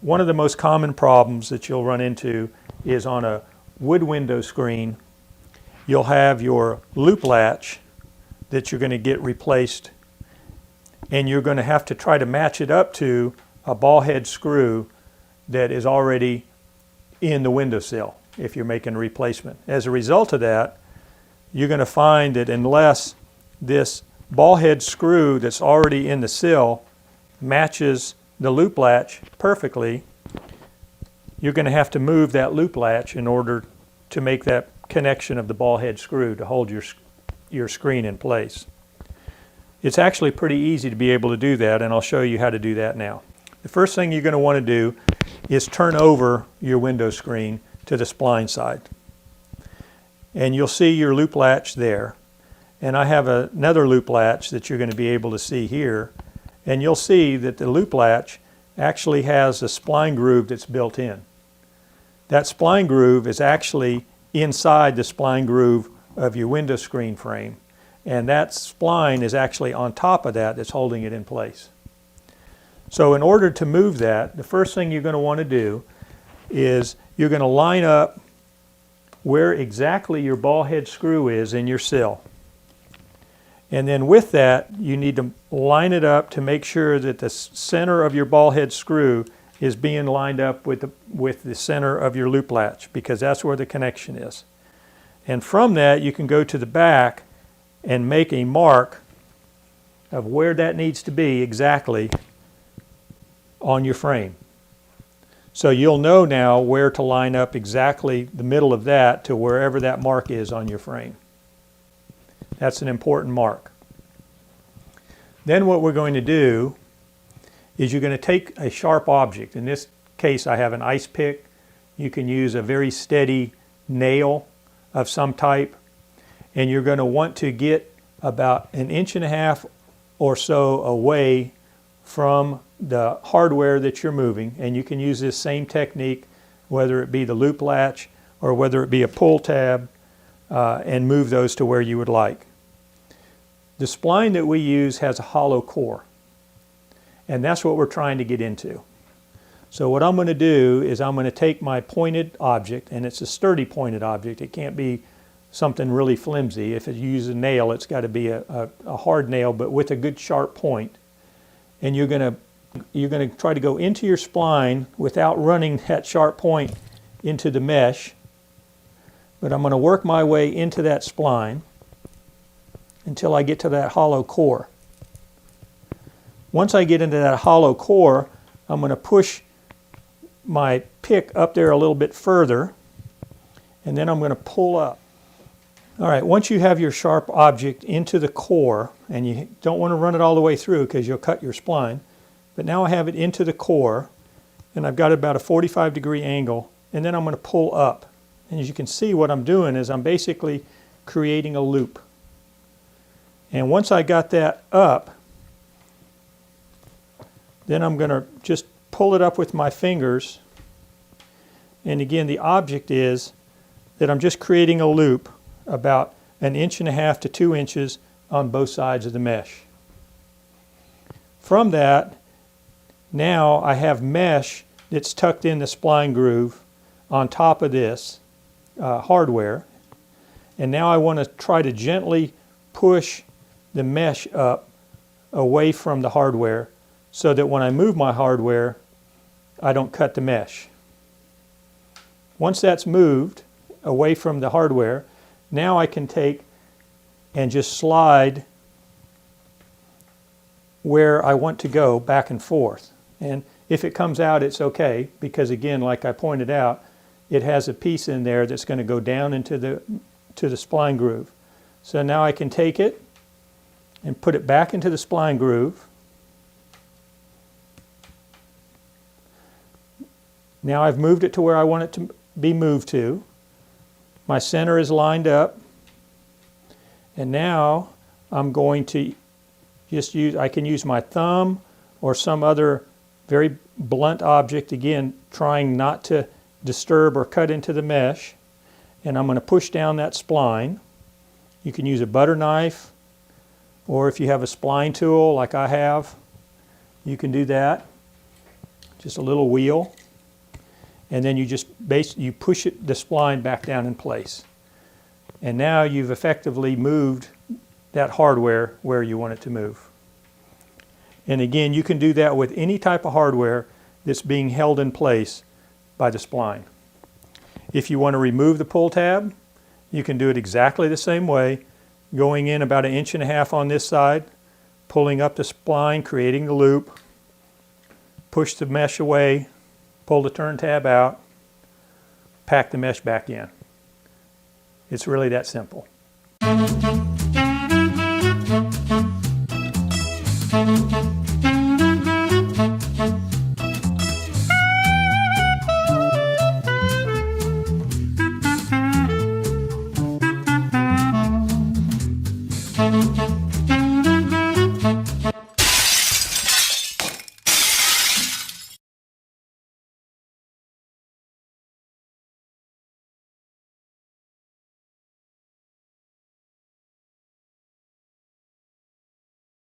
One of the most common problems that you'll run into is on a wood window screen. You'll have your loop latch that you're going to get replaced, and you're going to have to try to match it up to a ball head screw that is already in the windowsill if you're making a replacement. As a result of that, you're going to find that unless this ball head screw that's already in the sill matches the loop latch perfectly, you're going to have to move that loop latch in order to make that connection of the ball head screw to hold your screen in place. It's actually pretty easy to be able to do that, and I'll show you how to do that now. The first thing you're going to want to do is turn over your window screen to the spline side. And you'll see your loop latch there. And I have another loop latch that you're going to be able to see here. And you'll see that the loop latch actually has a spline groove that's built in. That spline groove is actually inside the spline groove of your window screen frame. And that spline is actually on top of that that's holding it in place. So in order to move that, the first thing you're going to want to do is you're going to line up where exactly your ball head screw is in your sill. And then with that, you need to line it up to make sure that the center of your ball head screw is being lined up with the center of your loop latch, because that's where the connection is. And from that, you can go to the back and make a mark of where that needs to be exactly on your frame. So you'll know now where to line up exactly the middle of that to wherever that mark is on your frame. That's an important mark. Then what we're going to do is you're going to take a sharp object. In this case, I have an ice pick. You can use a very steady nail of some type, and you're going to want to get about 1.5 inches or so away from the hardware that you're moving. And you can use this same technique, whether it be the loop latch or whether it be a pull tab, and move those to where you would like. The spline that we use has a hollow core, and that's what we're trying to get into. So what I'm going to do is I'm going to take my pointed object, and it's a sturdy pointed object. It can't be something really flimsy. If you use a nail, it's got to be a hard nail, but with a good sharp point. And you're going to try to go into your spline without running that sharp point into the mesh. But I'm going to work my way into that spline until I get to that hollow core. Once I get into that hollow core, I'm going to push my pick up there a little bit further, and then I'm going to pull up. All right, once you have your sharp object into the core, and you don't want to run it all the way through because you'll cut your spline, but now I have it into the core, and I've got about a 45-degree angle, and then I'm going to pull up. And as you can see, what I'm doing is I'm basically creating a loop. And once I got that up, then I'm going to just pull it up with my fingers. And again, the object is that I'm just creating a loop about 1.5 inches to 2 inches on both sides of the mesh. From that, now I have mesh that's tucked in the spline groove on top of this hardware. And now I want to try to gently push the mesh up away from the hardware so that when I move my hardware, I don't cut the mesh. Once that's moved away from the hardware, now I can take and just slide where I want to go back and forth. And if it comes out, it's okay, because again, like I pointed out, it has a piece in there that's going to go down into the spline groove. So now I can take it and put it back into the spline groove. Now I've moved it to where I want it to be moved to. My center is lined up. And now I'm going to just I can use my thumb or some other very blunt object, again, trying not to disturb or cut into the mesh. And I'm going to push down that spline. You can use a butter knife, or if you have a spline tool like I have, you can do that. just a little wheel, and then you just you push the spline back down in place. And now you've effectively moved that hardware where you want it to move. And again, you can do that with any type of hardware that's being held in place by the spline. If you want to remove the pull tab, you can do it exactly the same way, going in about 1.5 inches on this side, pulling up the spline, creating the loop, push the mesh away, pull the turn tab out, pack the mesh back in. It's really that simple.